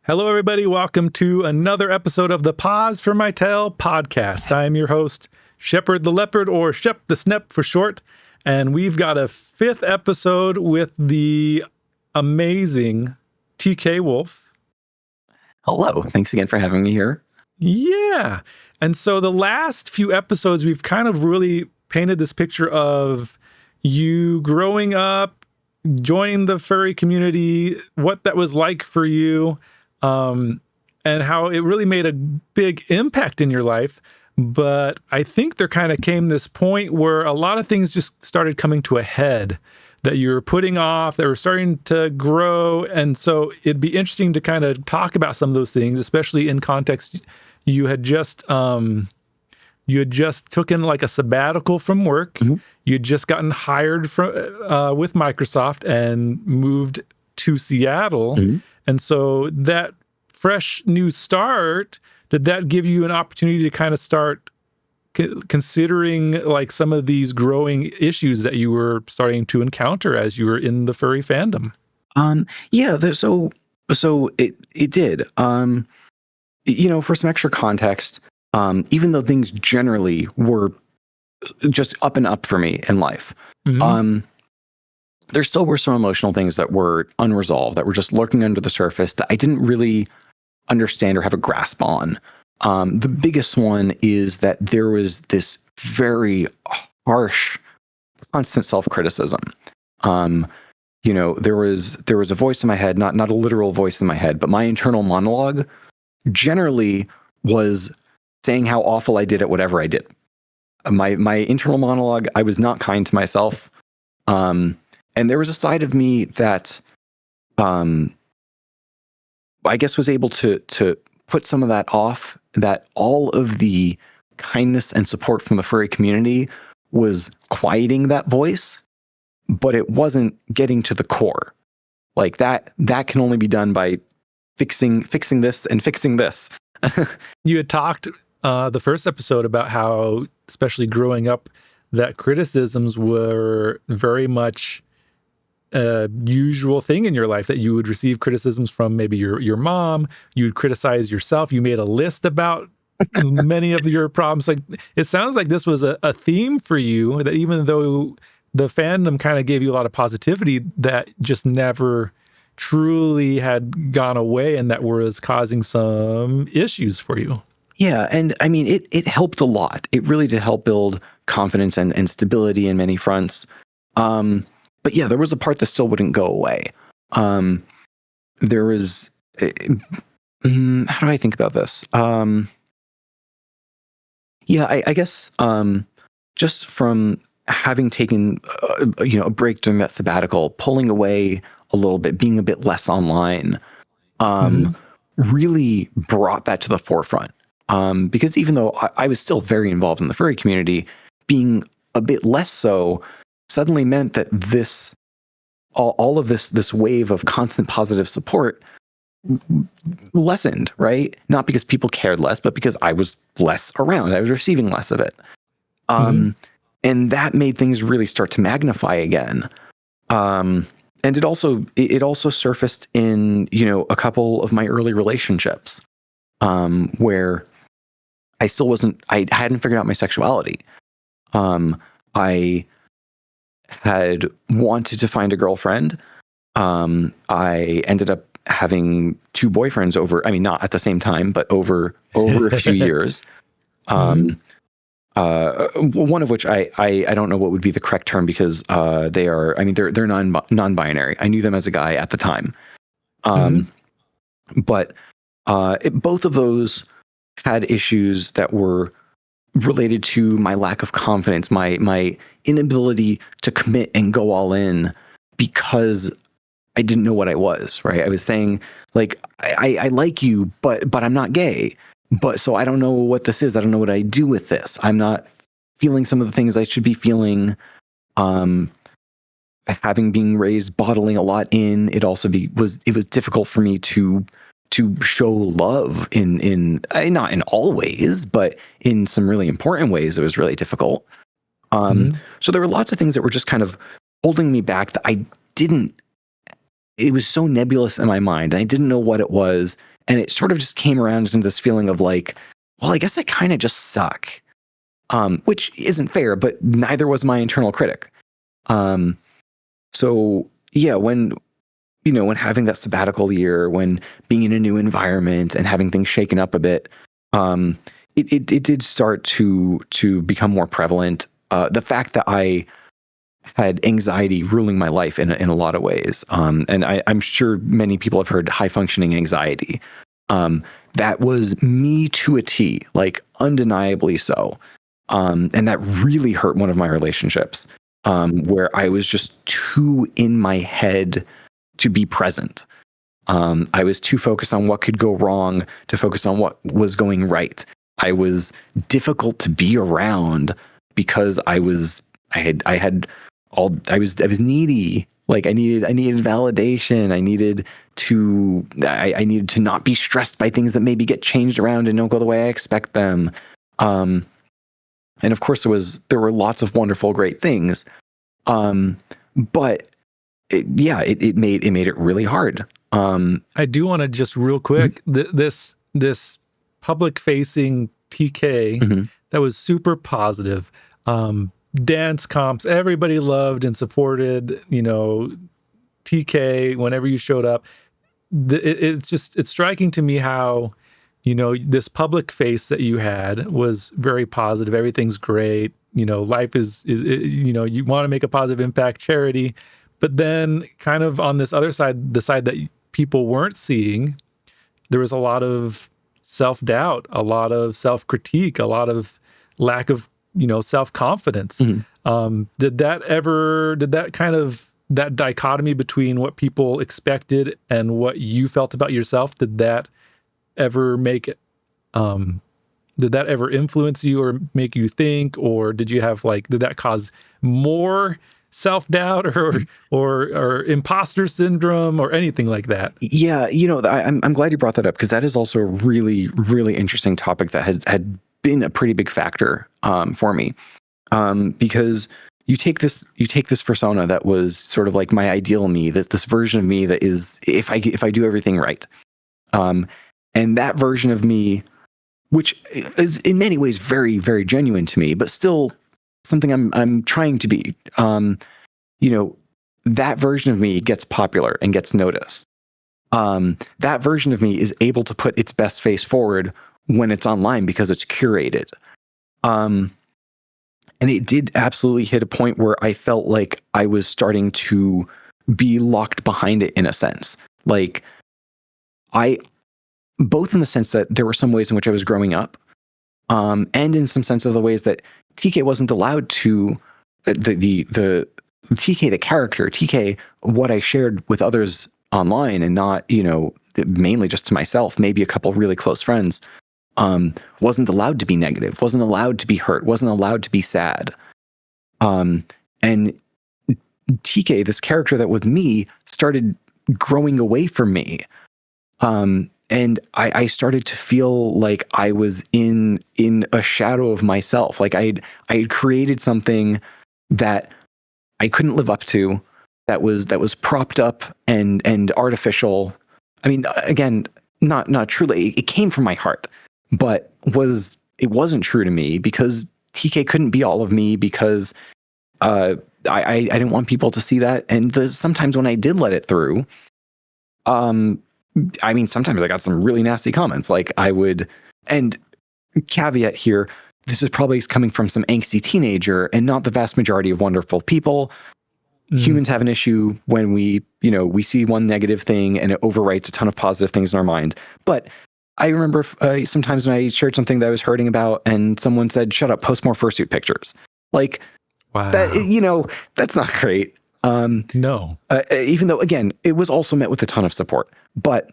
Hello, everybody. Welcome to another episode of the Paws for My Tail podcast. I am your host, Shepherd the Leopard, or Shep the Snep for short. And we've got a fifth episode with the amazing TK Wolf. Hello. Thanks again for having me here. Yeah. And so the last few episodes, we've kind of really painted this picture of you growing up, joining the furry community, what that was like for you. And how it really made a big impact in your life. But I think there kind of came this point where a lot of things just started coming to a head that you were putting off, that were starting to grow. And so it'd be interesting to kind of talk about some of those things, especially in context. You had just taken like a sabbatical from work. Mm-hmm. You'd just gotten hired with Microsoft and moved to Seattle. Mm-hmm. And so that fresh new start, did that give you an opportunity to kind of start considering like some of these growing issues that you were starting to encounter as you were in the furry fandom? So it did. For some extra context, even though things generally were just up and up for me in life, mm-hmm. There still were some emotional things that were unresolved, that were just lurking under the surface that I didn't really understand or have a grasp on. The biggest one is that there was this very harsh, constant self-criticism. There was a voice in my head, not a literal voice in my head, but my internal monologue generally was saying how awful I did at whatever I did. My internal monologue, I was not kind to myself. And there was a side of me that, I guess, was able to put some of that off, that all of the kindness and support from the furry community was quieting that voice, but it wasn't getting to the core. Like that can only be done by fixing this and fixing this. You had talked the first episode about how, especially growing up, that criticisms were very much a usual thing in your life, that you would receive criticisms from maybe your mom. You would criticize yourself. You made a list about many of your problems. Like, it sounds like this was a theme for you, that even though the fandom kind of gave you a lot of positivity, that just never truly had gone away, and that was causing some issues for you. Yeah. And I mean, it helped a lot. It really did help build confidence and stability in many fronts. But yeah, there was a part that still wouldn't go away. There was, how do I think about this? I guess just from having taken, a break during that sabbatical, pulling away a little bit, being a bit less online, really brought that to the forefront. Because even though I was still very involved in the furry community, being a bit less so suddenly meant that all of this wave of constant positive support lessened, right? Not because people cared less, but because I was less around. I was receiving less of it. And that made things really start to magnify again. And it also surfaced in, a couple of my early relationships, where I hadn't figured out my sexuality. I had wanted to find a girlfriend. I ended up having two boyfriends not at the same time, but over a few years. One of which I don't know what would be the correct term, because they're non-binary. I knew them as a guy at the time. But both of those had issues that were related to my lack of confidence, my inability to commit and go all in, because I didn't know what I was, right? I was saying, like, I like you, but I'm not gay. But so I don't know what this is. I don't know what I do with this. I'm not feeling some of the things I should be feeling. Having been raised bottling a lot in, it also was difficult for me to show love in not in all ways, but in some really important ways. It was really difficult. So there were lots of things that were just kind of holding me back, that it was so nebulous in my mind. I didn't know what it was. And it sort of just came around into this feeling of like, well, I guess I kind of just suck, which isn't fair, but neither was my internal critic. So yeah, when having that sabbatical year, when being in a new environment and having things shaken up a bit, it did start to become more prevalent. The fact that I had anxiety ruling my life in a lot of ways, and I'm sure many people have heard high functioning anxiety. That was me to a T, like undeniably so. And that really hurt one of my relationships, where I was just too in my head to be present. I was too focused on what could go wrong to focus on what was going right. I was difficult to be around because I was needy. Like I needed validation. I needed to not be stressed by things that maybe get changed around and don't go the way I expect them. And of course there were lots of wonderful, great things. But it made it really hard. I do want to just real quick, this public facing TK that was super positive. Dance comps, everybody loved and supported, TK whenever you showed up. It's striking to me how, this public face that you had was very positive. Everything's great. Life is you want to make a positive impact, charity. But then kind of on this other side, the side that people weren't seeing, there was a lot of self-doubt, a lot of self-critique, a lot of lack of, self-confidence. Did that dichotomy between what people expected and what you felt about yourself, did that ever influence you or make you think, or did that cause more self-doubt or imposter syndrome or anything like that? Yeah, I'm glad you brought that up, because that is also a really, really interesting topic that had been a pretty big factor for me. Because you take this fursona that was sort of like my ideal me, this version of me that is, if I do everything right, and that version of me, which is in many ways very, very genuine to me, but still something I'm trying to be. That version of me gets popular and gets noticed. That version of me is able to put its best face forward when it's online because it's curated. And it did absolutely hit a point where I felt like I was starting to be locked behind it in a sense. Like both in the sense that there were some ways in which I was growing up, and in some sense of the ways that TK wasn't allowed to, the TK, the character, TK, what I shared with others online and not, mainly just to myself, maybe a couple really close friends, wasn't allowed to be negative, wasn't allowed to be hurt, wasn't allowed to be sad. And TK, this character that was me, started growing away from me. And I started to feel like I was in a shadow of myself. Like I had created something that I couldn't live up to, that was propped up and artificial. I mean, again, not truly. It came from my heart, but it wasn't true to me because TK couldn't be all of me, because I didn't want people to see that. And sometimes when I did let it through, sometimes I got some really nasty comments. Like and caveat here, this is probably coming from some angsty teenager and not the vast majority of wonderful people. Humans have an issue when we see one negative thing and it overwrites a ton of positive things in our mind. But I remember sometimes when I shared something that I was hurting about and someone said, "Shut up, post more fursuit pictures." Like, wow, that's not great. No. Even though, again, it was also met with a ton of support. But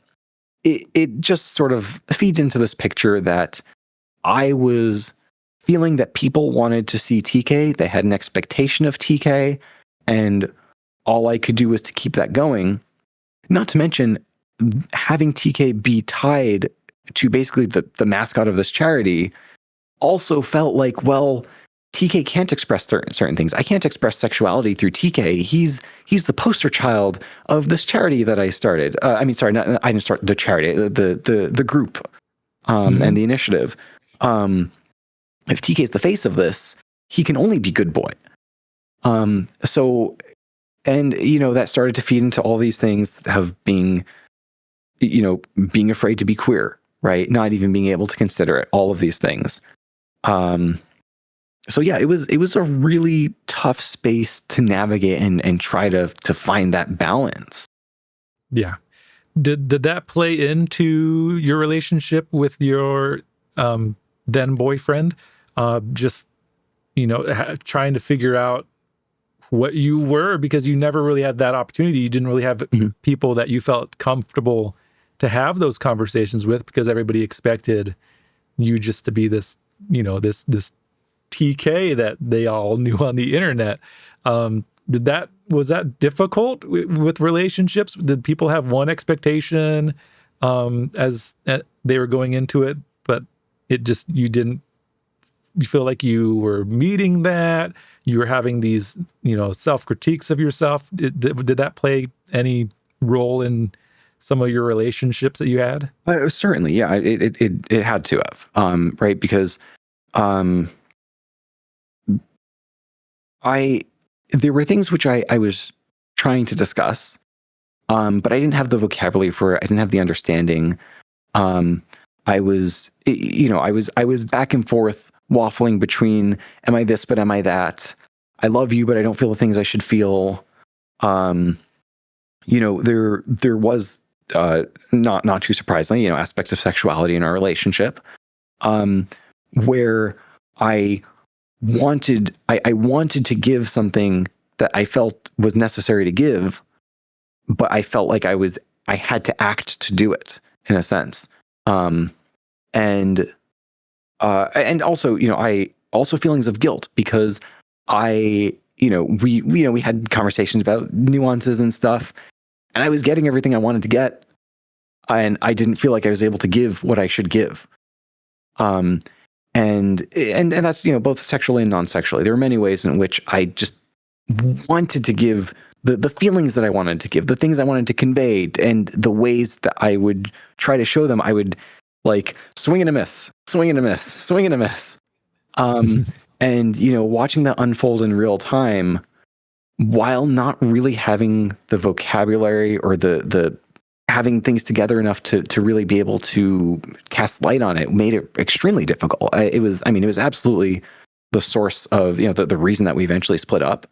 it just sort of feeds into this picture that I was feeling that people wanted to see TK. They had an expectation of TK. And all I could do was to keep that going. Not to mention having TK be tied to basically the mascot of this charity also felt like, well, TK can't express certain things. I can't express sexuality through TK. He's the poster child of this charity that I started. I didn't start the charity, the group, and the initiative. If TK is the face of this, he can only be good boy. So, and that started to feed into all these things of being afraid to be queer, right? Not even being able to consider it. All of these things. So yeah, it was a really tough space to navigate and try to find that balance. Yeah. Did that play into your relationship with your then boyfriend? Just trying to figure out what you were, because you never really had that opportunity. You didn't really have people that you felt comfortable to have those conversations with, because everybody expected you just to be this, this TK that they all knew on the internet. Was that difficult with relationships? Did people have one expectation as they were going into it, but you feel like you were meeting that? You were having these, self-critiques of yourself. Did that play any role in some of your relationships that you had? Certainly, yeah. It had to have, right? Because there were things which I was trying to discuss, but I didn't have the vocabulary for it. I didn't have the understanding. I was back and forth waffling between, am I this, but am I that? I love you, but I don't feel the things I should feel. There was, not too surprisingly, aspects of sexuality in our relationship, where I wanted to give something that I felt was necessary to give, but I felt like I had to act to do it, in a sense. And also, I also feelings of guilt, because we had conversations about nuances and stuff, and I was getting everything I wanted to get, and I didn't feel like I was able to give what I should give. And that's, both sexually and non-sexually. There were many ways in which I just wanted to give the feelings that I wanted to give, the things I wanted to convey, and the ways that I would try to show them. I would like swing and a miss, swing and a miss, swing and a miss. And watching that unfold in real time, while not really having the vocabulary or the having things together enough to really be able to cast light on it, made it extremely difficult. It was absolutely the source of, the reason that we eventually split up,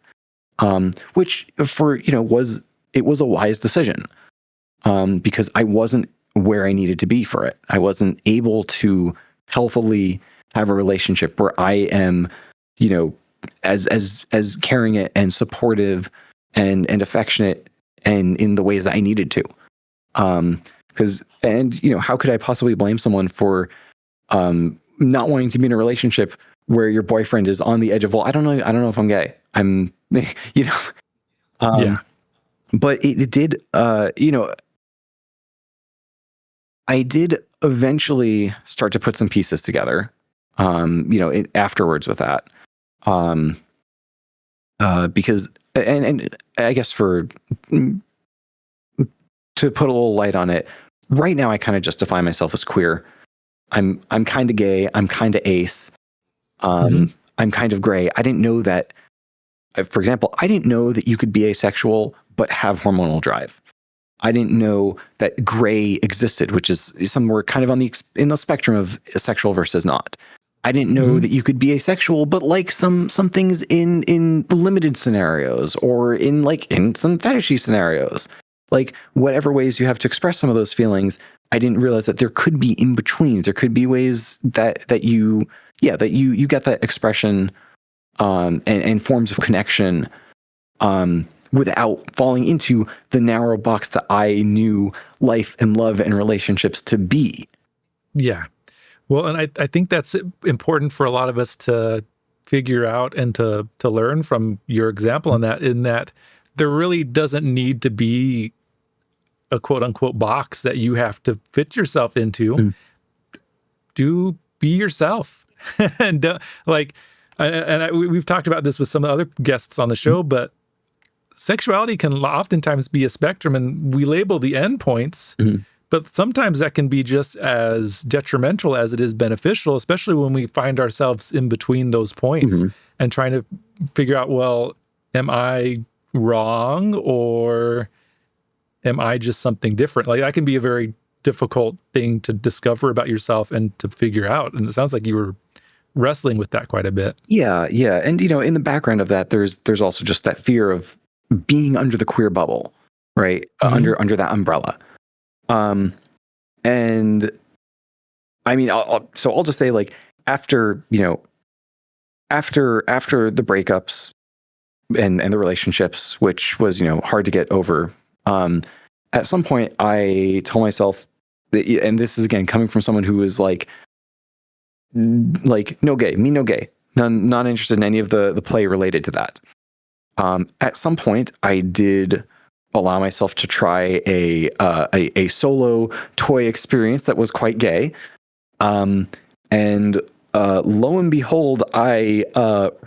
which was a wise decision, because I wasn't where I needed to be for it. I wasn't able to healthily have a relationship where I am, as caring it and supportive and affectionate and in the ways that I needed to. How could I possibly blame someone for not wanting to be in a relationship where your boyfriend is on the edge of, well, I don't know if I'm gay. I'm, Yeah. But it did, I did eventually start to put some pieces together, afterwards with that, because, and I guess to put a little light on it, right now I kind of justify myself as queer. I'm kind of gay. I'm kind of ace. I'm kind of gray. I didn't know that. For example, I didn't know that you could be asexual but have hormonal drive. I didn't know that gray existed, which is somewhere kind of in the spectrum of sexual versus not. I didn't know that you could be asexual, but like some things in limited scenarios, or in some fetishy scenarios, like whatever ways you have to express some of those feelings. I didn't realize that there could be in betweens. There could be ways that you get that expression, and forms of connection, without falling into the narrow box that I knew life and love and relationships to be. Yeah. Well, and I think that's important for a lot of us to figure out and to learn from your example in that there really doesn't need to be a quote unquote box that you have to fit yourself into. Do be yourself. And We've talked about this with some other guests on the show, but sexuality can oftentimes be a spectrum, and we label the endpoints, but sometimes that can be just as detrimental as it is beneficial, especially when we find ourselves in between those points and trying to figure out, well, am I wrong or am I just something different? Like, that can be a very difficult thing to discover about yourself and to figure out. And it sounds like you were wrestling with that quite a bit. Yeah. And, in the background of that, there's also just that fear of being under the queer bubble, right? Under that umbrella. And I mean, I'll just say, like, after the breakups and the relationships, which was, hard to get over, at some point I told myself that, and this is again coming from someone who is like no gay, me no gay, not interested in any of the play related to that. At some point I did allow myself to try a solo toy experience that was quite gay. And lo and behold, I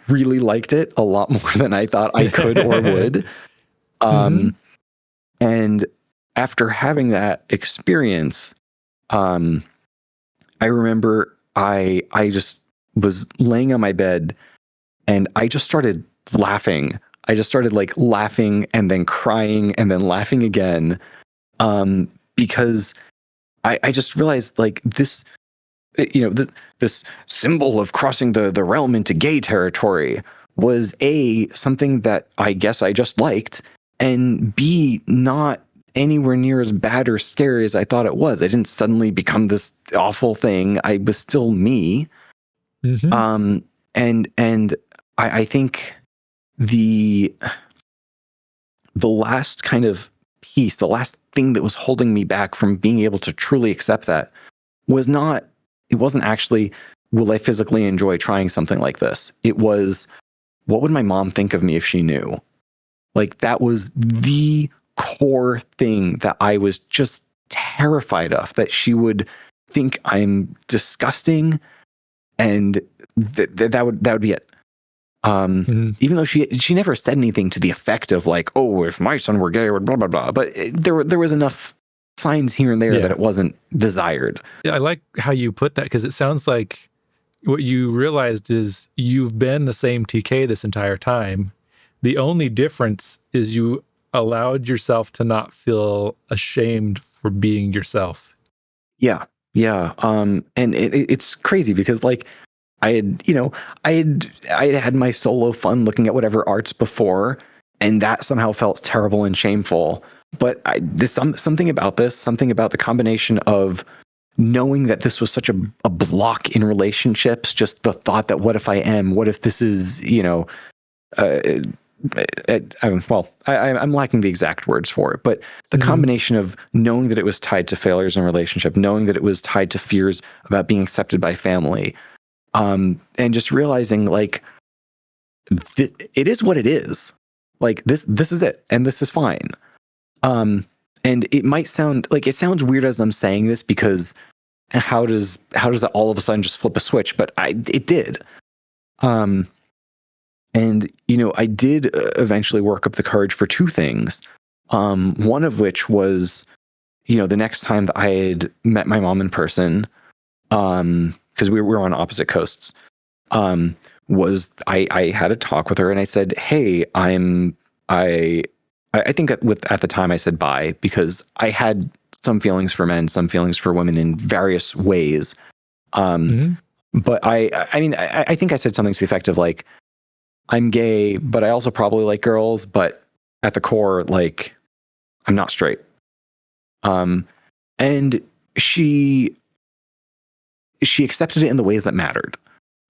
really liked it a lot more than I thought I could or would. And after having that experience, I remember I just was laying on my bed and I just started laughing. I just started like laughing and then crying and then laughing again, because I just realized, like, this, this symbol of crossing the realm into gay territory was A, something that I guess I just liked, and B, not anywhere near as bad or scary as I thought it was. I didn't suddenly become this awful thing. I was still me. And I think the last kind of piece, the last thing that was holding me back from being able to truly accept that it wasn't actually, will I physically enjoy trying something like this? It was, what would my mom think of me if she knew? Like, that was the core thing that I was just terrified of, that she would think I'm disgusting, and that would be it. Even though she never said anything to the effect of, like, oh, if my son were gay or blah blah blah, but there was enough signs here and there that it wasn't desired. Yeah, I like how you put that, because it sounds like what you realized is you've been the same TK this entire time. The only difference is you allowed yourself to not feel ashamed for being yourself. Yeah. And it's crazy because, like, I had my solo fun looking at whatever arts before, and that somehow felt terrible and shameful. But something about the combination of knowing that this was such a block in relationships, just the thought that what if this is, I'm lacking the exact words for it, but the combination of knowing that it was tied to failures in relationship, knowing that it was tied to fears about being accepted by family, and just realizing, like, it is what it is. Like, this is it, and this is fine. And it might sound like, it sounds weird as I'm saying this, because how does that all of a sudden just flip a switch? But it did. And I did eventually work up the courage for two things. One of which was, the next time that I had met my mom in person, because we were on opposite coasts, was I had a talk with her and I said, hey, I think at the time I said bye, because I had some feelings for men, some feelings for women in various ways. But I think I said something to the effect of, like, I'm gay, but I also probably like girls, but at the core, like, I'm not straight. And she accepted it in the ways that mattered.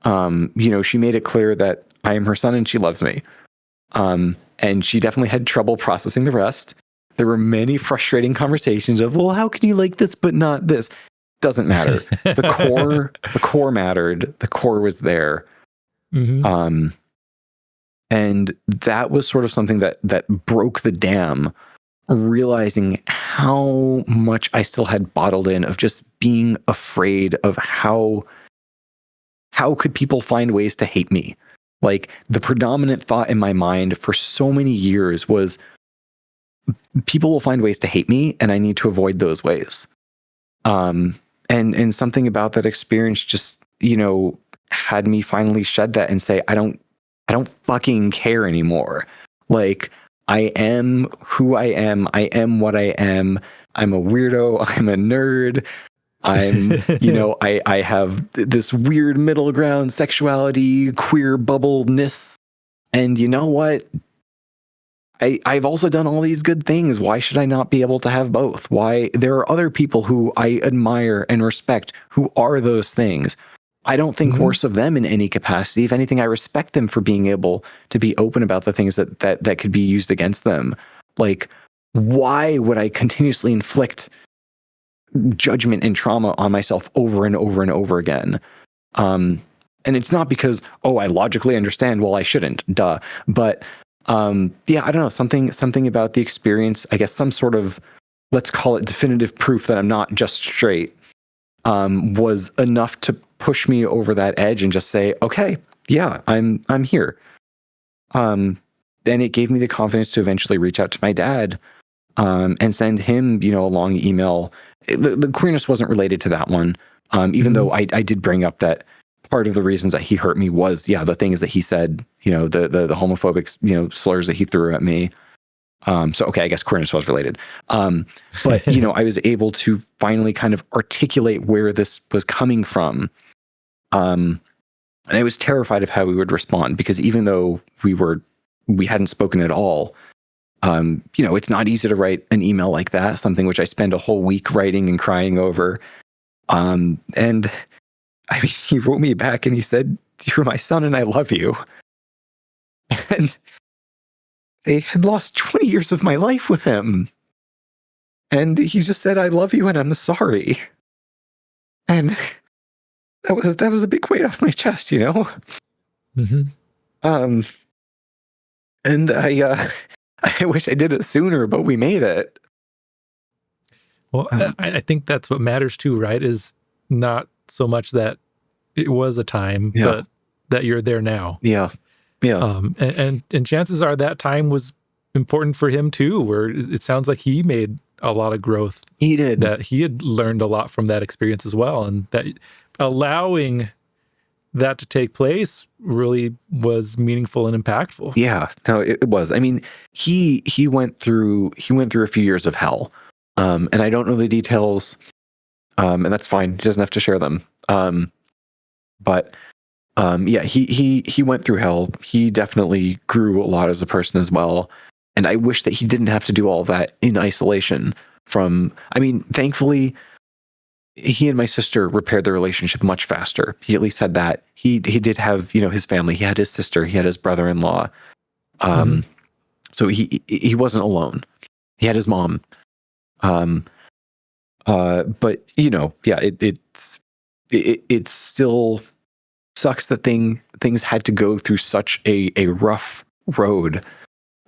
She made it clear that I am her son and she loves me. And she definitely had trouble processing the rest. There were many frustrating conversations of, well, how can you like this but not this? Doesn't matter. The core mattered. The core was there. And that was sort of something that broke the dam, realizing how much I still had bottled in of just being afraid of how could people find ways to hate me? Like, the predominant thought in my mind for so many years was, people will find ways to hate me, and I need to avoid those ways. And something about that experience just, had me finally shed that and say, I don't fucking care anymore. Like, I am who I am. I am what I am. I'm a weirdo. I'm a nerd. I'm, I have this weird middle ground sexuality, queer bubbleness. And you know what? I've also done all these good things. Why should I not be able to have both? Why? There are other people who I admire and respect who are those things. I don't think worse of them in any capacity. If anything, I respect them for being able to be open about the things that could be used against them. Like, why would I continuously inflict judgment and trauma on myself over and over and over again? And it's not because, I logically understand, well, I shouldn't, duh. But I don't know, something about the experience, I guess some sort of, let's call it definitive proof that I'm not just straight, was enough to push me over that edge and just say, okay, yeah, I'm here. Then it gave me the confidence to eventually reach out to my dad, and send him, a long email. The queerness wasn't related to that one, even though I did bring up that part of the reasons that he hurt me was, the things that he said, the homophobic, slurs that he threw at me. So, okay, I guess queerness was related. But, I was able to finally kind of articulate where this was coming from. And I was terrified of how we would respond, because even though we hadn't spoken at all, it's not easy to write an email like that, something which I spend a whole week writing and crying over. And I mean, he wrote me back and he said, "You're my son and I love you." And they had lost 20 years of my life with him. And he just said, "I love you and I'm sorry." And that was a big weight off my chest, And I wish I did it sooner, but we made it. Well, I think that's what matters too, right? Is not so much that it was a time, but that you're there now. Yeah. Yeah. And chances are that time was important for him too, where it sounds like he made a lot of growth. He did. That he had learned a lot from that experience as well. And that allowing that to take place really was meaningful and impactful. Yeah, no, it was. I mean, he went through a few years of hell. And I don't know the details. And that's fine. He doesn't have to share them. But he went through hell. He definitely grew a lot as a person as well. And I wish that he didn't have to do all of that in isolation thankfully, he and my sister repaired their relationship much faster. He at least had that. He did have, his family. He had his sister. He had his brother-in-law. So he wasn't alone. He had his mom. But it still sucks that things had to go through such a rough road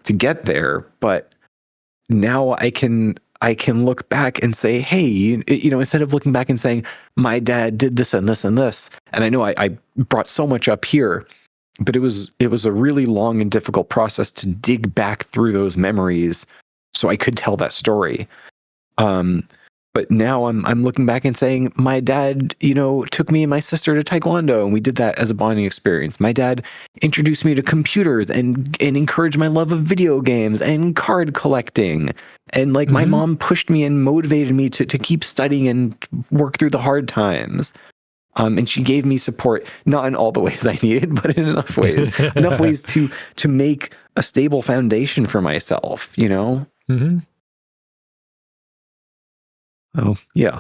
to get there. But now I can look back and say, hey, instead of looking back and saying, my dad did this and this and this, and I know I brought so much up here, but it was a really long and difficult process to dig back through those memories so I could tell that story. But now I'm looking back and saying, my dad, took me and my sister to Taekwondo, and we did that as a bonding experience. My dad introduced me to computers and encouraged my love of video games and card collecting. And my mom pushed me and motivated me to keep studying and work through the hard times. And she gave me support, not in all the ways I needed, but in enough ways to make a stable foundation for myself, Mm-hmm. Oh, yeah.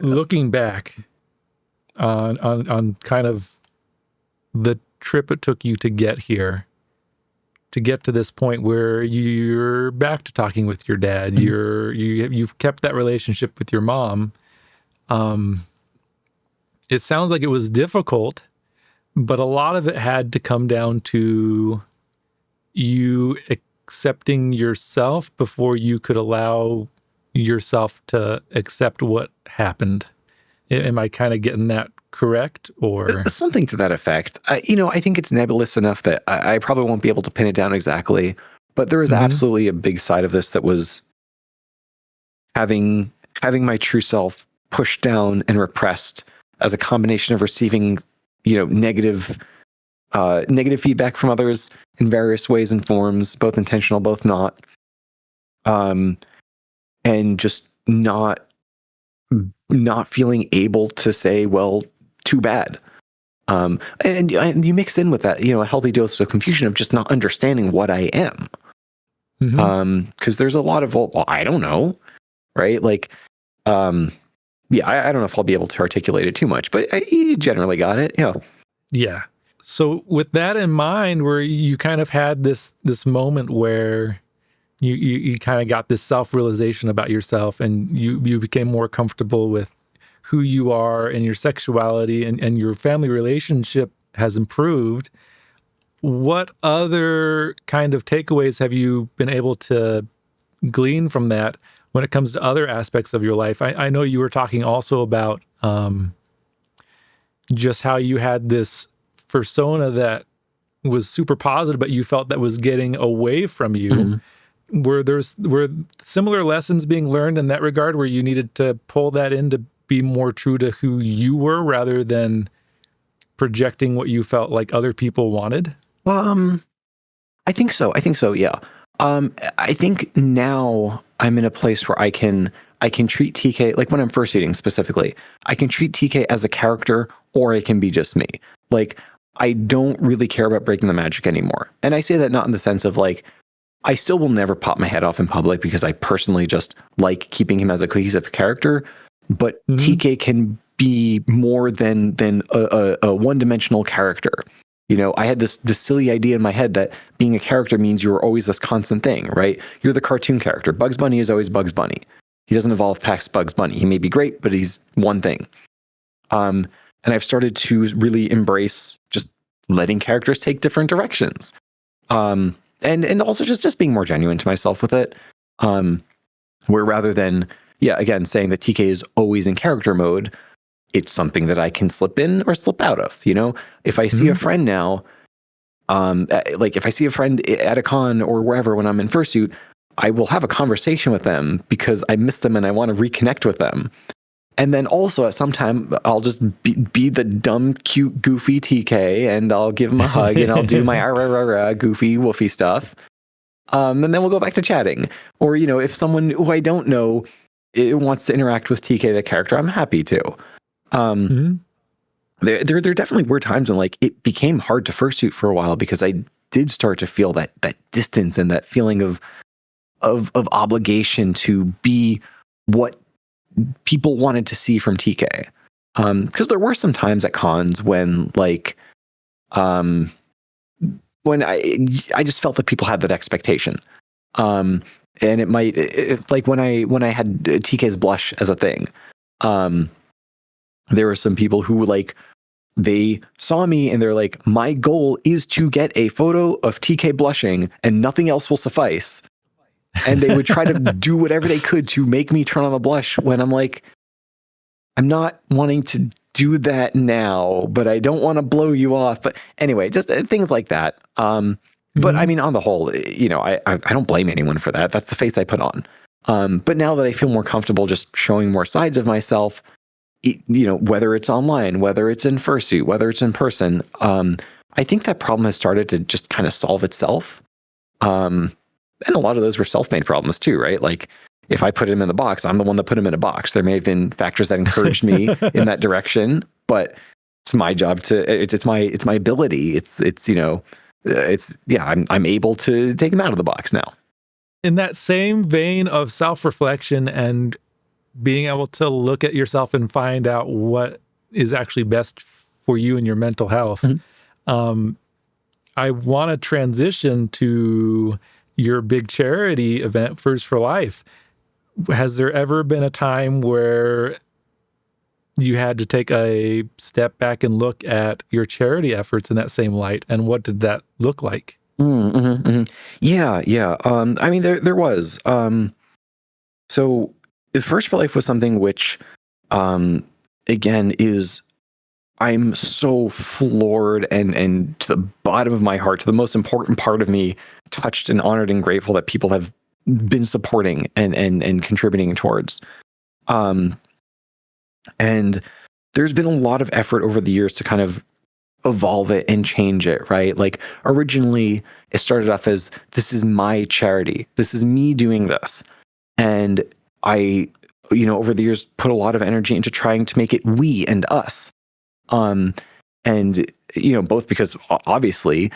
Looking back on kind of the trip it took you to get here, to get to this point where you're back to talking with your dad, you've kept that relationship with your mom. It sounds like it was difficult, but a lot of it had to come down to you accepting yourself before you could allow yourself to accept what happened. Am I kind of getting that correct? Or something to that effect. I think it's nebulous enough that I probably won't be able to pin it down exactly. But there was absolutely a big side of this that was having my true self pushed down and repressed as a combination of receiving, negative feedback from others in various ways and forms, both intentional, both not, and just not feeling able to say, well, too bad. And you mix in with that, a healthy dose of confusion of just not understanding what I am. Because there's a lot of, well, I don't know, right? Like, yeah, I don't know if I'll be able to articulate it too much, but you generally got it. Yeah. Yeah. So with that in mind, where you kind of had this moment where you kind of got this self-realization about yourself, and you became more comfortable with who you are and your sexuality, and your family relationship has improved. What other kind of takeaways have you been able to glean from that when it comes to other aspects of your life? I know you were talking also about just how you had this fursona that was super positive, but you felt that was getting away from you. Were similar lessons being learned in that regard, where you needed to pull that in to be more true to who you were rather than projecting what you felt like other people wanted? I think so. Yeah. I think now I'm in a place where I can treat TK, like when I'm first eating specifically, I can treat TK as a character, or it can be just me. Like, I don't really care about breaking the magic anymore. And I say that not in the sense of like, I still will never pop my head off in public because I personally just like keeping him as a cohesive character. But TK can be more than a one-dimensional character. I had this silly idea in my head that being a character means you're always this constant thing, right? You're the cartoon character. Bugs Bunny is always Bugs Bunny. He doesn't evolve past Bugs Bunny. He may be great, but he's one thing. And I've started to really embrace just letting characters take different directions. And also just being more genuine to myself with it. Where rather than, again, saying that TK is always in character mode, it's something that I can slip in or slip out of. If I see a friend now, like if I see a friend at a con or wherever when I'm in fursuit, I will have a conversation with them because I miss them and I want to reconnect with them. And then also at some time, I'll just be the dumb, cute, goofy TK, and I'll give him a hug and I'll do my goofy, woofy stuff. And then we'll go back to chatting. Or, if someone who I don't know wants to interact with TK, the character, I'm happy to. There definitely were times when like it became hard to fursuit for a while because I did start to feel that distance and that feeling of obligation to be what people wanted to see from TK. Because there were some times at cons when like when I just felt that people had that expectation. And it might like when I had TK's blush as a thing. There were some people who like they saw me and they're like, my goal is to get a photo of TK blushing and nothing else will suffice. And they would try to do whatever they could to make me turn on the blush when I'm like, I'm not wanting to do that now, but I don't want to blow you off. But anyway, just things like that. But I mean, on the whole, I don't blame anyone for that. That's the face I put on. But now that I feel more comfortable just showing more sides of myself, whether it's online, whether it's in fursuit, whether it's in person, I think that problem has started to just kind of solve itself. And a lot of those were self-made problems too, right? Like if I put him in the box, I'm the one that put him in a box. There may have been factors that encouraged me in that direction, but it's my job to, it's my ability. I'm able to take him out of the box now. In that same vein of self-reflection and being able to look at yourself and find out what is actually best for you and your mental health, I want to transition to your big charity event, Furs for Life. Has there ever been a time where you had to take a step back and look at your charity efforts in that same light? And what did that look like? Yeah. I mean, there was. So Furs for Life was something which, again, is I'm so floored and to the bottom of my heart, to the most important part of me, touched and honored and grateful that people have been supporting and contributing towards. And there's been a lot of effort over the years to kind of evolve it and change it, right? Like originally it started off as, this is my charity. This is me doing this. And I, over the years put a lot of energy into trying to make it we and us. And both because obviously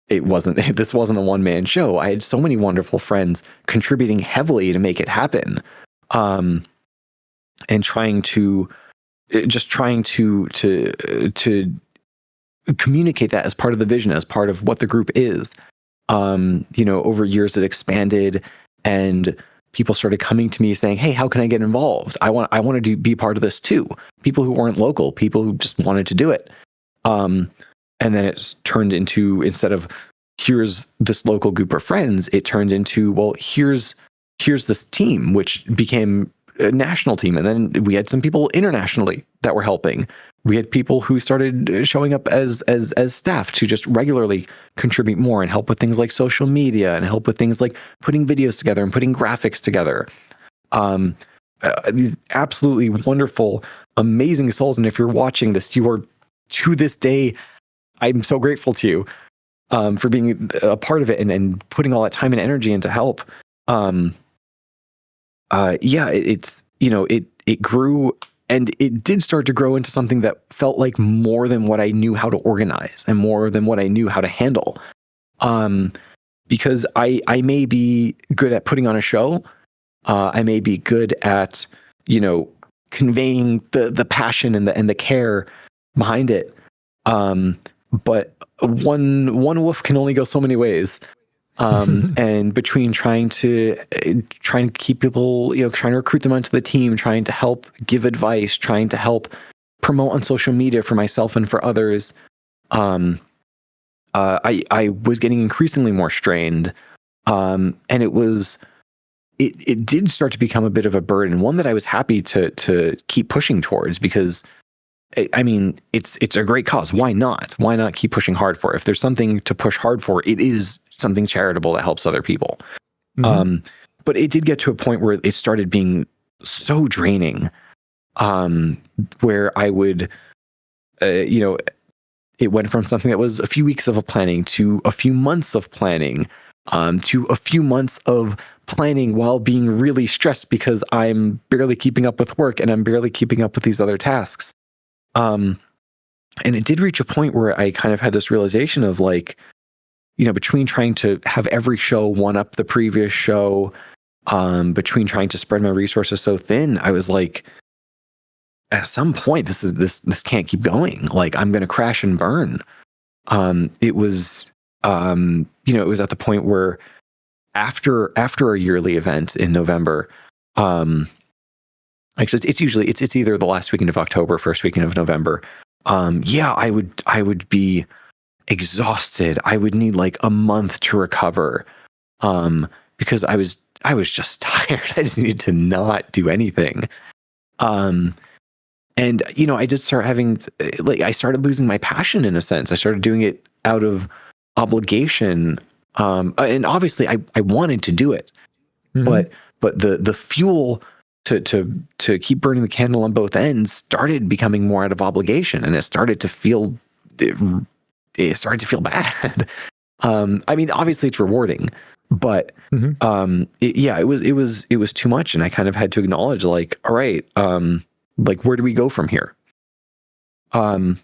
this wasn't a one-man show. I had so many wonderful friends contributing heavily to make it happen. And trying to communicate that as part of the vision, as part of what the group is. Over years it expanded, and people started coming to me saying, "Hey, how can I get involved? I want to be part of this too." People who weren't local, people who just wanted to do it. And then it's turned into, instead of here's this local group of friends, it turned into, well, here's this team, which became a national team. And then we had some people internationally that were helping. We had people who started showing up as staff to just regularly contribute more and help with things like social media and help with things like putting videos together and putting graphics together. These absolutely wonderful, amazing souls. And if you're watching this, you are, to this day, I'm so grateful to you for being a part of it and putting all that time and energy into help. It grew, and it did start to grow into something that felt like more than what I knew how to organize and more than what I knew how to handle. Because I may be good at putting on a show. I may be good at, conveying the passion and the care behind it. But one wolf can only go so many ways. And between trying to keep people, trying to recruit them onto the team, trying to help give advice, trying to help promote on social media for myself and for others, I was getting increasingly more strained. And it did start to become a bit of a burden, one that I was happy to keep pushing towards, because I mean, it's a great cause. Why not? Why not keep pushing hard for it? If there's something to push hard for, it is something charitable that helps other people. Mm-hmm. But it did get to a point where it started being so draining, where I would, it went from something that was a few weeks of planning to a few months of planning, to a few months of planning while being really stressed because I'm barely keeping up with work and I'm barely keeping up with these other tasks. And it did reach a point where I kind of had this realization of like, between trying to have every show one up the previous show, between trying to spread my resources so thin, I was like, at some point, this can't keep going. Like, I'm going to crash and burn. It was at the point where after a yearly event in November, actually, it's either the last weekend of October, first weekend of November. I would be exhausted. I would need like a month to recover, because I was just tired. I just needed to not do anything. And I did start having I started losing my passion in a sense. I started doing it out of obligation, and obviously I wanted to do it, mm-hmm. but the fuel to keep burning the candle on both ends started becoming more out of obligation, and it started to feel bad. I mean, obviously it's rewarding, but mm-hmm. It was too much, and I kind of had to acknowledge, like, all right, like, where do we go from here? And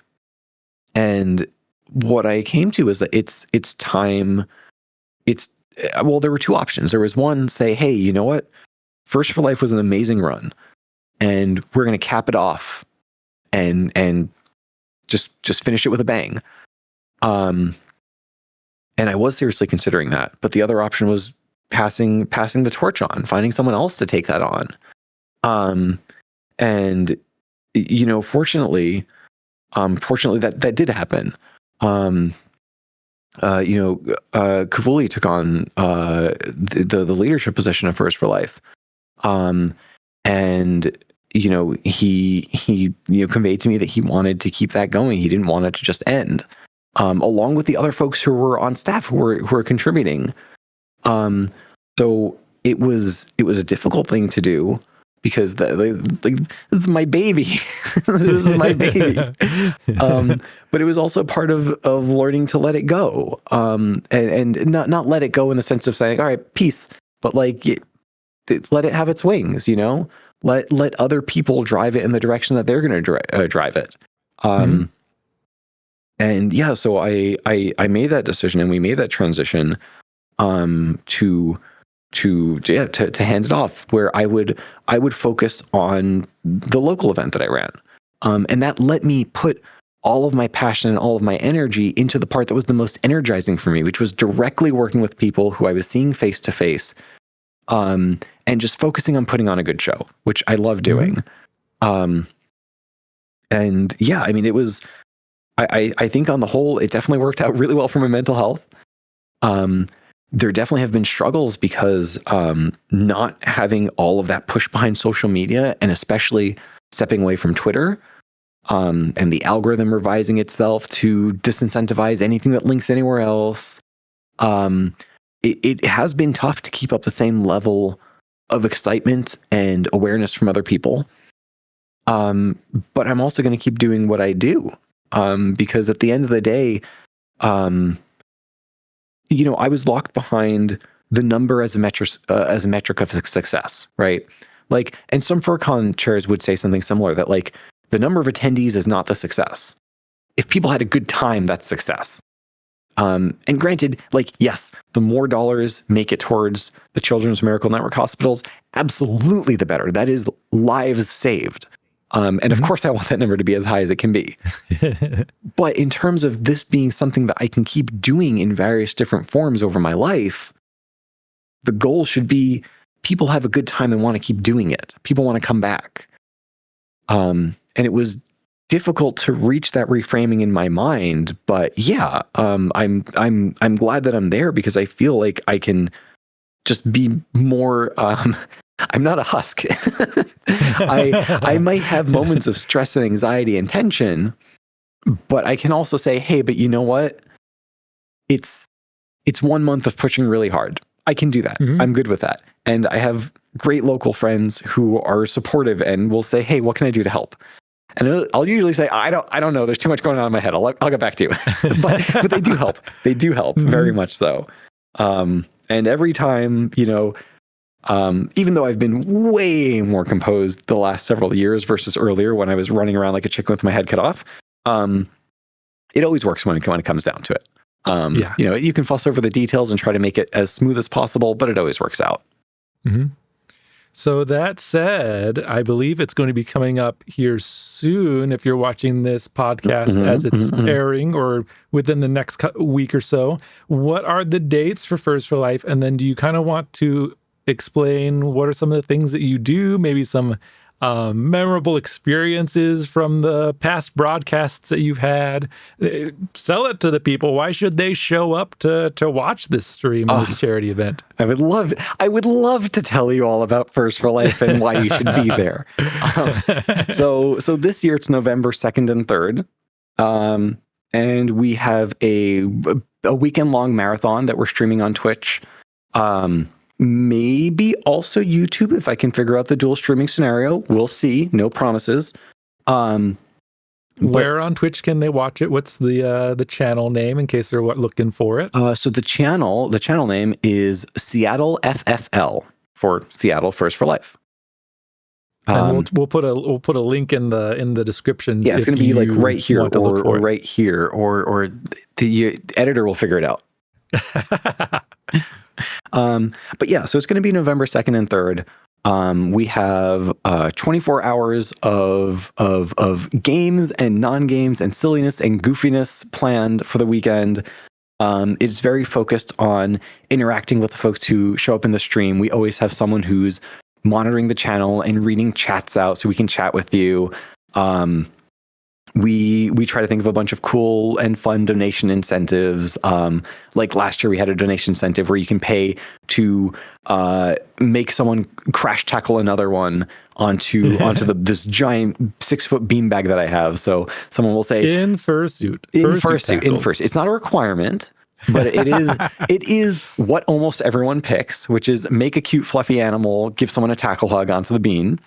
what I came to is that it's time. There were two options. There was one, say, hey, you know what? First for Life was an amazing run, and we're going to cap it off and just finish it with a bang. And I was seriously considering that, but the other option was passing the torch on, finding someone else to take that on. And fortunately that did happen. Kavuli took on the leadership position of First for Life. And he conveyed to me that he wanted to keep that going. He didn't want it to just end. Along with the other folks who were on staff who were contributing. So it was a difficult thing to do because this is my baby. This is my baby. But it was also part of learning to let it go. And not let it go in the sense of saying, all right, peace, but like let it have its wings, let other people drive it in the direction that they're going to drive it. And yeah, so I made that decision, and we made that transition to hand it off, where I would focus on the local event that I ran, and that let me put all of my passion and all of my energy into the part that was the most energizing for me, which was directly working with people who I was seeing face to face, and just focusing on putting on a good show, which I love doing. And yeah, I mean, it was. I think on the whole, it definitely worked out really well for my mental health. There definitely have been struggles because not having all of that push behind social media, and especially stepping away from Twitter, and the algorithm revising itself to disincentivize anything that links anywhere else. It has been tough to keep up the same level of excitement and awareness from other people. But I'm also going to keep doing what I do. Because at the end of the day, I was locked behind the number as a metric of success, right? Like, and some FurCon chairs would say something similar, that like the number of attendees is not the success. If people had a good time, that's success. And granted, like, yes, the more dollars make it towards the Children's Miracle Network hospitals, absolutely the better. That is lives saved. And of course, I want that number to be as high as it can be. But in terms of this being something that I can keep doing in various different forms over my life, the goal should be people have a good time and want to keep doing it. People want to come back. And it was difficult to reach that reframing in my mind, but yeah, I'm glad that I'm there, because I feel like I can just be more. I'm not a husk. I might have moments of stress and anxiety and tension, but I can also say, hey, but you know what? It's 1 month of pushing really hard. I can do that. I'm good with that. And I have great local friends who are supportive and will say, hey, what can I do to help? And I'll usually say, I don't know. There's too much going on in my head. I'll get back to you. but they do help. They do help very much so. And every time, even though I've been way more composed the last several years versus earlier when I was running around like a chicken with my head cut off, it always works when it comes down to it. You can fuss over the details and try to make it as smooth as possible, but it always works out. So that said, I believe it's going to be coming up here soon if you're watching this podcast as it's airing, or within the next week or so. What are the dates for Furs for Life? And then do you kind of want to explain what are some of the things that you do, maybe some memorable experiences from the past broadcasts that you've had? Sell it to the people. Why should they show up to watch this stream and this charity event? I would love to tell you all about Furs for Life and why you should be there. So this year it's November 2nd and 3rd. And we have a weekend long marathon that we're streaming on Twitch. Maybe also YouTube if I can figure out the dual streaming scenario. We'll see. No promises. Where on Twitch can they watch it? What's the channel name in case they're looking for it? So the channel name is Seattle FFL, for Seattle Furs for Life. And we'll put a link in the description. Yeah, it's going to be like right here or right here, or the editor will figure it out. But yeah, so it's going to be November 2nd and 3rd. We have 24 hours of games and non-games and silliness and goofiness planned for the weekend. It's very focused on interacting with the folks who show up in the stream. We always have someone who's monitoring the channel and reading chats out so we can chat with you. we try to think of a bunch of cool and fun donation incentives. Like last year, we had a donation incentive where you can pay to make someone crash tackle another one onto this giant 6-foot beanbag that I have. So someone will say in fursuit. In fursuit. It's not a requirement, but it is what almost everyone picks, which is make a cute fluffy animal, give someone a tackle hug onto the bean.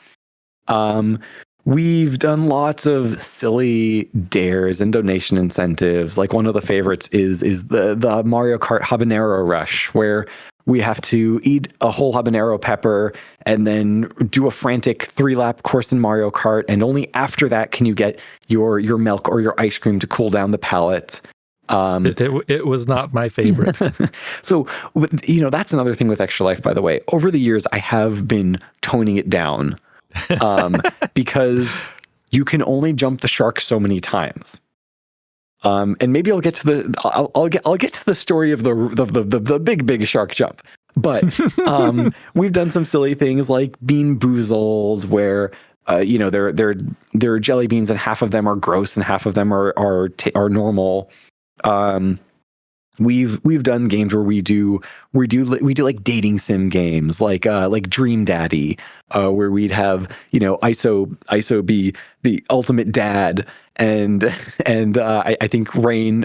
We've done lots of silly dares and donation incentives. Like one of the favorites is the Mario Kart habanero rush, where we have to eat a whole habanero pepper and then do a frantic 3-lap course in Mario Kart. And only after that can you get your milk or your ice cream to cool down the palate. It was not my favorite. So, that's another thing with Extra Life, by the way. Over the years, I have been toning it down. Because you can only jump the shark so many times. And maybe I'll get to I'll get to the story of the big shark jump. But we've done some silly things like Bean Boozled, where they're jelly beans and half of them are gross and half of them are normal. We've done games where we do like dating sim games, like Dream Daddy, where we'd have ISO be the ultimate dad, and I think Rain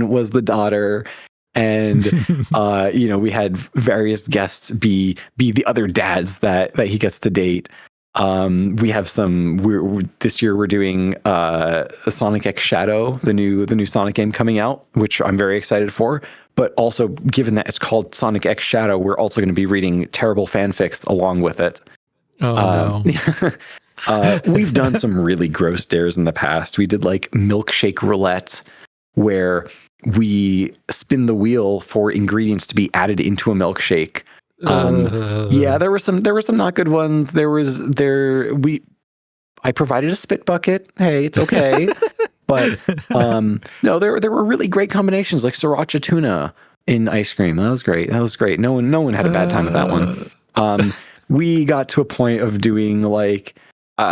was the daughter, and we had various guests be the other dads that he gets to date. We have this year we're doing Sonic X Shadow, the new Sonic game coming out, which I'm very excited for. But also, given that it's called Sonic X Shadow, we're also going to be reading terrible fanfics along with it. Oh no! We've done some really gross dares in the past. We did like milkshake roulette, where we spin the wheel for ingredients to be added into a milkshake. Yeah, there were some not good ones. I provided a spit bucket. Hey, it's okay. But no, there were really great combinations, like sriracha tuna in ice cream. That was great. No one had a bad time with that one. We got to a point of doing like when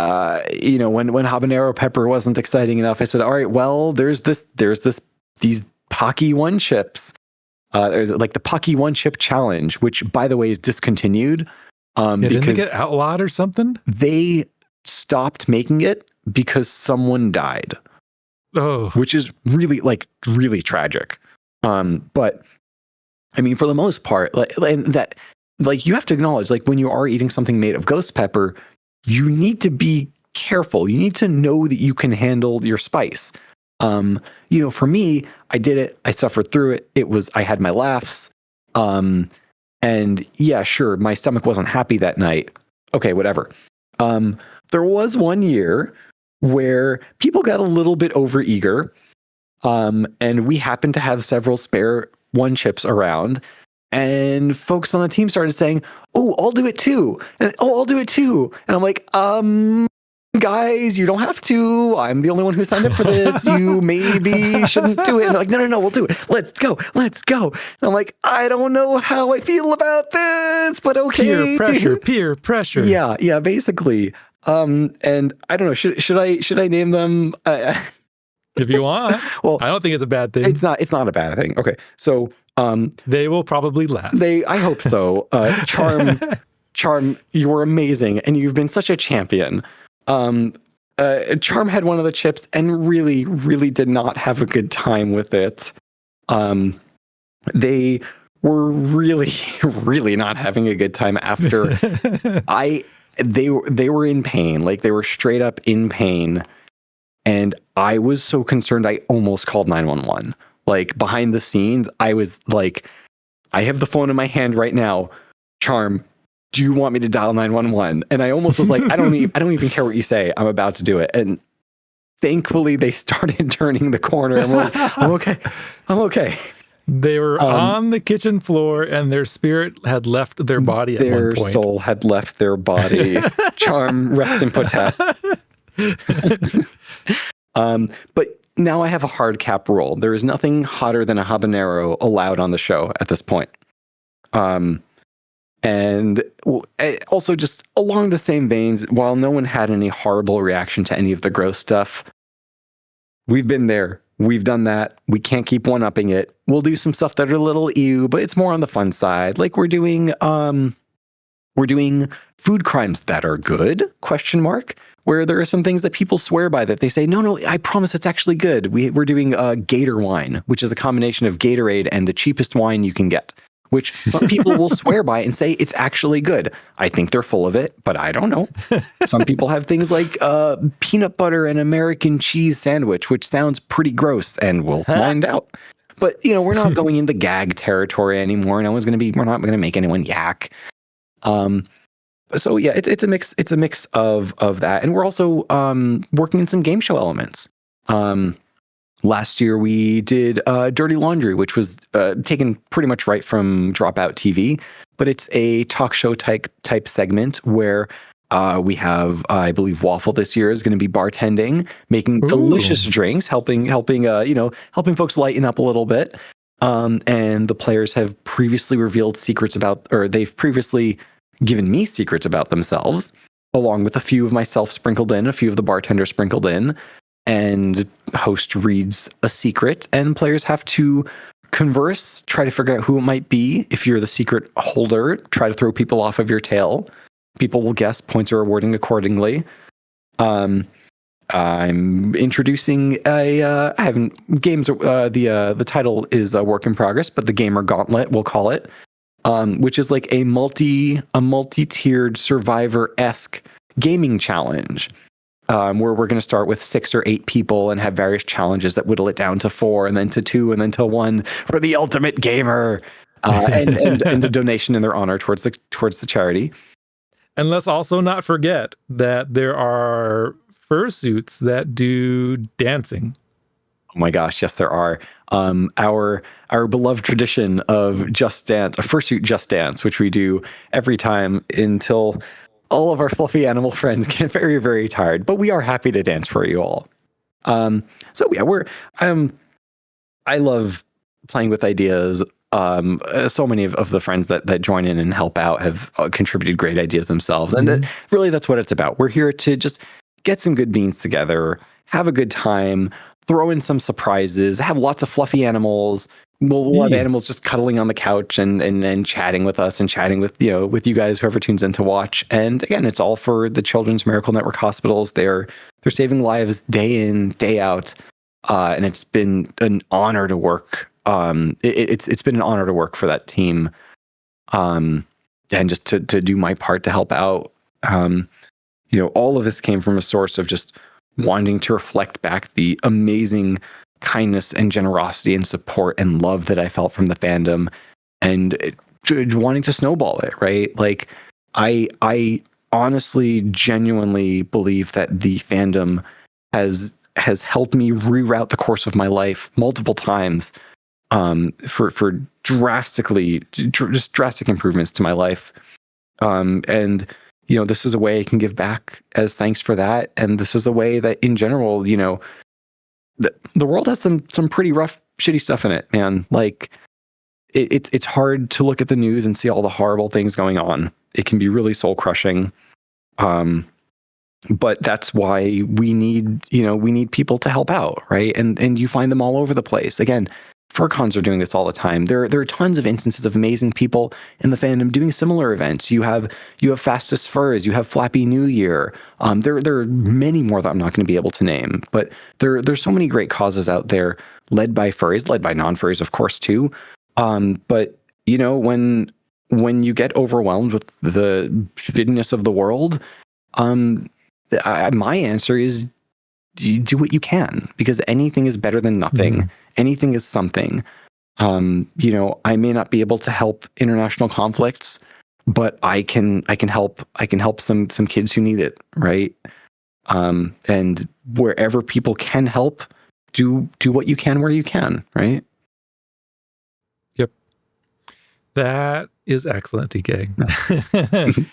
habanero pepper wasn't exciting enough, I said, all right, well, there's these Pocky One chips. There's like the Pocky One Chip Challenge, which, by the way, is discontinued. Didn't they get outlawed or something? They stopped making it because someone died. Oh, which is really tragic. But I mean, for the most part, you have to acknowledge, like, when you are eating something made of ghost pepper, you need to be careful. You need to know that you can handle your spice. For me, I did it. I suffered through it. I had my laughs. And yeah, sure, my stomach wasn't happy that night. Okay, whatever. There was one year where people got a little bit overeager. And we happened to have several spare One Chips around. And folks on the team started saying, "Oh, I'll do it too." And, "Oh, I'll do it too." And I'm like, guys, you don't have to. I'm the only one who signed up for this. You maybe shouldn't do it. And they're like, no, we'll do it. Let's go. And I'm like, I don't know how I feel about this, but okay. Peer pressure. Yeah, basically. And I don't know. Should I name them? If you want. Well, I don't think it's a bad thing. It's not a bad thing. Okay, so they will probably laugh. I hope so. Charm, you were amazing, and you've been such a champion. Charm had one of the chips and really, really did not have a good time with it. They were really, really not having a good time after. They were in pain, like they were straight up in pain. And I was so concerned, I almost called 911. Like, behind the scenes, I was like, I have the phone in my hand right now. Charm, do you want me to dial 911? And I almost was like, I don't even care what you say. I'm about to do it. And thankfully, they started turning the corner. I'm like, I'm okay. They were on the kitchen floor, and their spirit had left their body at one point. Their soul had left their body. Charm, rest in potat. But now I have a hard cap rule. There is nothing hotter than a habanero allowed on the show at this point. And also, just along the same veins, while no one had any horrible reaction to any of the gross stuff, We've been there. We've done that. We can't keep one-upping it. We'll do some stuff that are a little ew, but it's more on the fun side. Like we're doing food crimes that are good, question mark, where there are some things that people swear by that they say, no, I promise it's actually good. We're doing Gator wine, which is a combination of Gatorade and the cheapest wine you can get, which some people will swear by and say it's actually good. I think they're full of it, but I don't know. Some people have things like peanut butter and American cheese sandwich, which sounds pretty gross, and we'll find out. But, we're not going into gag territory anymore. We're not going to make anyone yak. So yeah, it's a mix. It's a mix of that, and we're also working in some game show elements. Last year we did Dirty Laundry, which was taken pretty much right from Dropout TV, but it's a talk show type segment where we have, I believe, Waffle this year is going to be bartending, making delicious drinks, helping folks lighten up a little bit. And the players have previously revealed secrets about, or they've previously given me secrets about themselves, along with a few of myself sprinkled in, a few of the bartenders sprinkled in, and host reads a secret, and players have to converse, try to figure out who it might be. If you're the secret holder, try to throw people off of your tail. People will guess, points are awarding accordingly. I'm introducing the title is a work in progress, but the Gamer Gauntlet, we'll call it, which is like a multi-tiered Survivor-esque gaming challenge, where we're going to start with 6 or 8 people and have various challenges that whittle it down to 4 and then to 2 and then to 1 for the ultimate gamer, and a donation in their honor towards the charity. And let's also not forget that there are fursuits that do dancing. Oh my gosh, yes, there are. Our beloved tradition of Just Dance, a fursuit Just Dance, which we do every time until all of our fluffy animal friends get very, very tired. But we are happy to dance for you all. So yeah, I love playing with ideas. So many of the friends that join in and help out have contributed great ideas themselves. And really, that's what it's about. We're here to just get some good beans together, have a good time, throw in some surprises, have lots of fluffy animals. We'll have animals just cuddling on the couch and chatting with us and chatting with you guys, whoever tunes in to watch. And again, it's all for the Children's Miracle Network hospitals. They're saving lives day in, day out. And it's been an honor to work. It's been an honor to work for that team. And just to do my part to help out. All of this came from a source of just wanting to reflect back the amazing kindness and generosity and support and love that I felt from the fandom, and wanting to snowball it, right? Like I honestly, genuinely believe that the fandom has helped me reroute the course of my life multiple times, for drastic improvements to my life. And this is a way I can give back as thanks for that. And this is a way that in general, the world has some pretty rough, shitty stuff in it, man. Like it's hard to look at the news and see all the horrible things going on. It can be really soul crushing. But that's why we need people to help out, right? And you find them all over the place. Again, FurCons are doing this all the time. There are tons of instances of amazing people in the fandom doing similar events. You have Fastest Furs, you have Flappy New Year. There are many more that I'm not going to be able to name, but there's so many great causes out there, led by furries, led by non-furries, of course, too. But when you get overwhelmed with the shittiness of the world, my answer is do what you can, because anything is better than nothing. Mm-hmm. Anything is something. I may not be able to help international conflicts, but I can help some kids who need it, right? And wherever people can help, do what you can where you can, right? Yep. That is excellent, TK.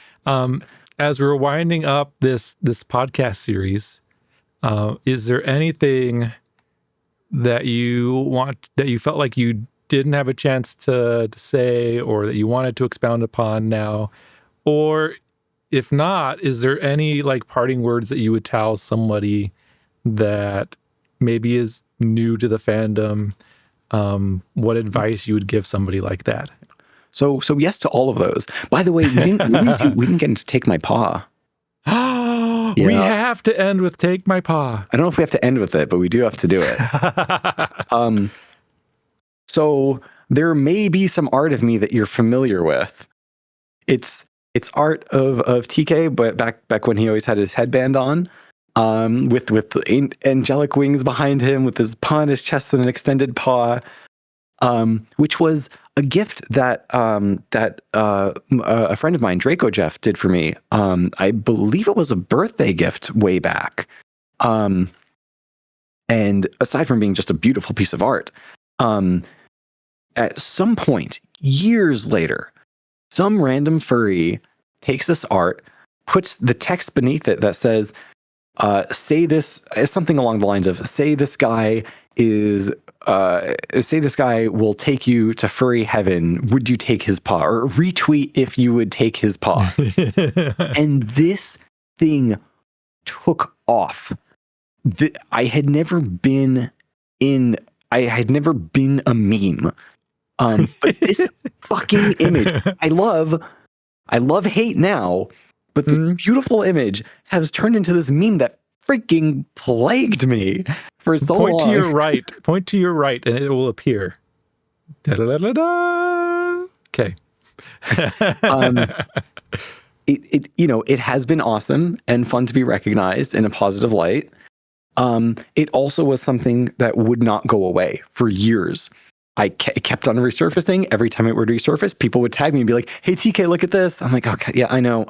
As we're winding up this podcast series, is there anything that you felt like you didn't have a chance to say, or that you wanted to expound upon now? Or if not, is there any like parting words that you would tell somebody that maybe is new to the fandom, what advice you would give somebody like that? So yes to all of those. By the way, we didn't get into Take My Paw. We Yeah. have to end with Take My Paw. I don't know if we have to end with it, but we do have to do it. So there may be some art of me that you're familiar with. It's art of TK, but back when he always had his headband on, with angelic wings behind him, with his paw on his chest and an extended paw, which was a gift that a friend of mine, Draco Jeff, did for me. I believe it was a birthday gift way back. And aside from being just a beautiful piece of art, at some point, years later, some random furry takes this art, puts the text beneath it that says, say this, something along the lines of, say this guy will take you to furry heaven. Would you take his paw? Or retweet if you would take his paw. And this thing took off. I had never been a meme. But this fucking image, I love hate now, but this beautiful image has turned into this meme that freaking plagued me for so long. Point to your right, and it will appear. Da-da-da-da-da. Okay. It has been awesome and fun to be recognized in a positive light. It also was something that would not go away for years. It kept on resurfacing. Every time it would resurface, people would tag me and be like, "Hey TK, look at this." I'm like, "Okay, yeah, I know.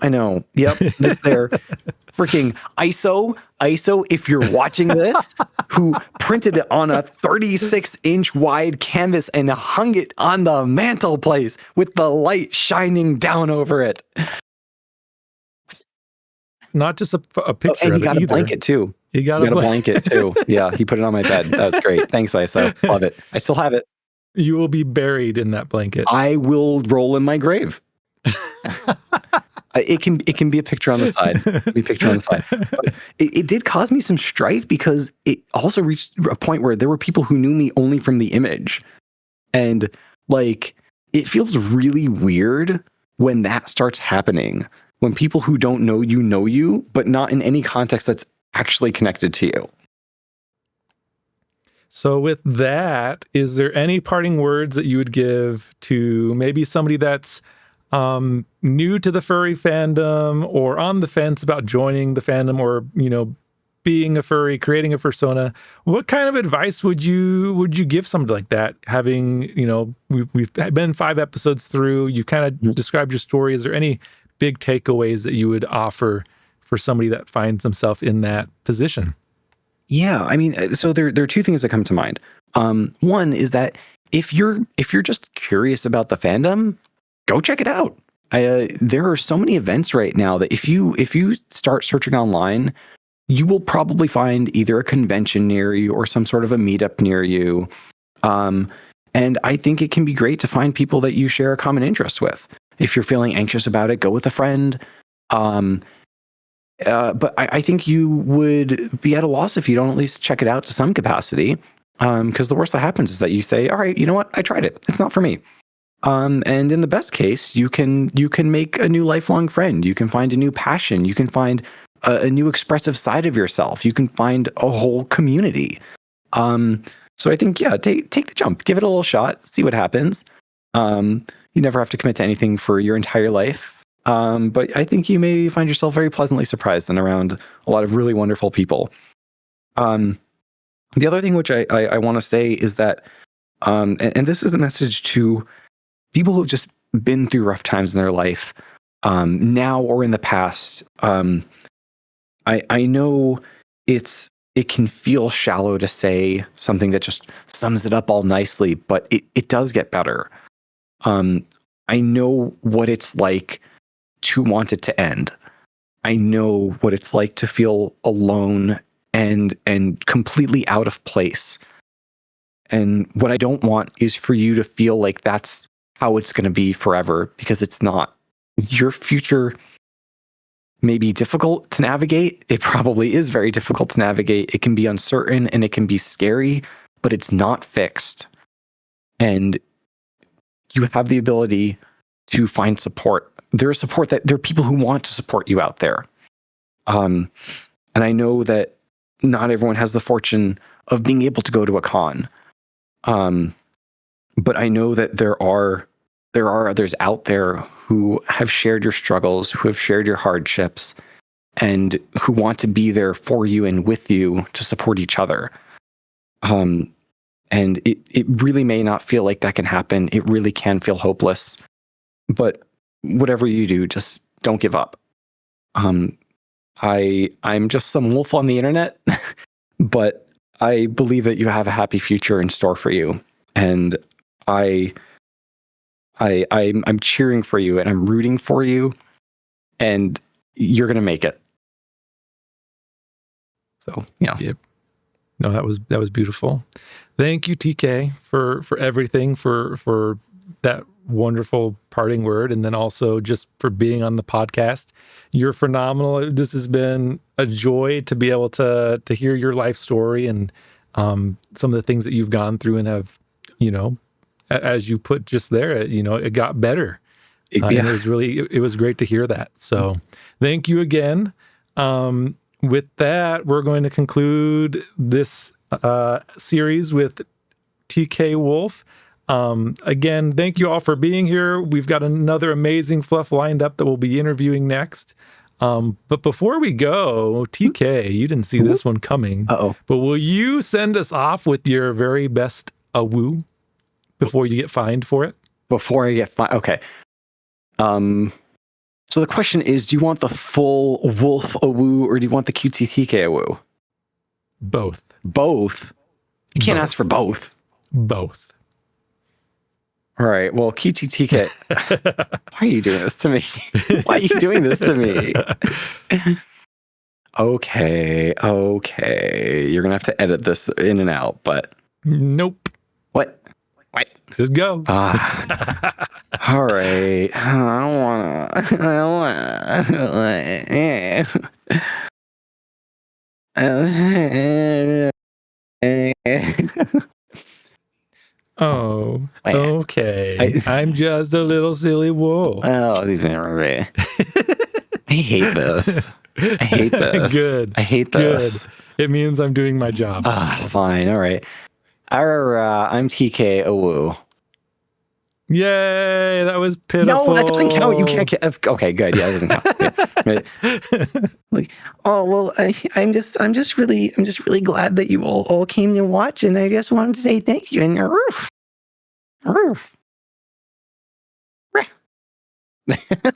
Yep, it's there." Freaking ISO, if you're watching this, who printed it on a 36-inch wide canvas and hung it on the mantelpiece with the light shining down over it. Not just a picture. And he got a blanket too. He got a blanket too. Yeah, he put it on my bed. That was great. Thanks, ISO. Love it. I still have it. You will be buried in that blanket. I will roll in my grave. It can be a picture on the side. But it did cause me some strife because it also reached a point where there were people who knew me only from the image. And like, it feels really weird when that starts happening. When people who don't know you, but not in any context that's actually connected to you. So with that, is there any parting words that you would give to maybe somebody that's new to the furry fandom or on the fence about joining the fandom or, being a furry, creating a fursona? What kind of advice would you give somebody like that? Having, we've been 5 episodes through, you kind of described your story. Is there any big takeaways that you would offer for somebody that finds themselves in that position? Yeah, I mean, so there are 2 things that come to mind. One is that if you're just curious about the fandom, go check it out. There are so many events right now that if you start searching online, you will probably find either a convention near you or some sort of a meetup near you. And I think it can be great to find people that you share a common interest with. If you're feeling anxious about it, go with a friend. But I think you would be at a loss if you don't at least check it out to some capacity. Because the worst that happens is that you say, all right, you know what? I tried it. It's not for me. And in the best case, you can make a new lifelong friend. You can find a new passion. You can find a new expressive side of yourself. You can find a whole community. So I think, yeah, take the jump. Give it a little shot. See what happens. You never have to commit to anything for your entire life. But I think you may find yourself very pleasantly surprised and around a lot of really wonderful people. The other thing which I want to say is that, and this is a message to people who've just been through rough times in their life, now or in the past. I know it can feel shallow to say something that just sums it up all nicely, but it does get better. I know what it's like to want it to end. I know what it's like to feel alone and completely out of place. And what I don't want is for you to feel like that's how it's going to be forever, because it's not. Your future may be difficult to navigate. It probably is very difficult to navigate. It can be uncertain and it can be scary, but it's not fixed. And you have the ability to find support. There are people who want to support you out there. And I know that not everyone has the fortune of being able to go to a con. But I know that there are others out there who have shared your struggles, who have shared your hardships, and who want to be there for you and with you to support each other. And it really may not feel like that can happen. It really can feel hopeless. But whatever you do, just don't give up. I'm just some wolf on the internet, but I believe that you have a happy future in store for you. And I'm cheering for you and I'm rooting for you, and you're gonna make it. So yeah. Yep. No, that was beautiful. Thank you, TK, for everything, for that wonderful parting word, and then also just for being on the podcast. You're phenomenal. This has been a joy to be able to hear your life story and some of the things that you've gone through and have, as you put just there, it got better. And it was great to hear that. So thank you again. With that, we're going to conclude this series with TK Wolf. Again, thank you all for being here. We've got another amazing fluff lined up that we'll be interviewing next. But before we go, TK, you didn't see this one coming. Uh-oh. But will you send us off with your very best awoo before you get fined for it? Before I get fined, okay. So the question is, do you want the full wolf awoo or do you want the cutesy TK awoo? Both. Both? You can't ask for both. Both. All right. Well, cutesy TK, why are you doing this to me? Why are you doing this to me? Okay. You're going to have to edit this in and out, but... Nope. What? Just go. All right. I don't want Oh, okay. I'm just a little silly wolf. Oh, these are right. I hate this. Good. I hate this. Good. It means I'm doing my job. Fine. All right. I'm TK Awoo. Yay, that was pitiful. No, that doesn't count. You can't. Okay, good. Yeah, that doesn't count. Like, oh well, I'm just really glad that you all came to watch, and I just wanted to say thank you. And roof.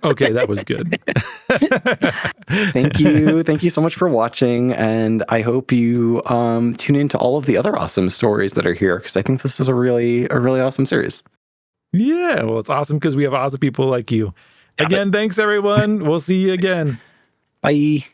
Okay, that was good. Thank you so much for watching, and I hope you tune into all of the other awesome stories that are here, because I think this is a really awesome series. Yeah, well, it's awesome because we have awesome people like you. Again, thanks everyone. We'll see you again. Bye.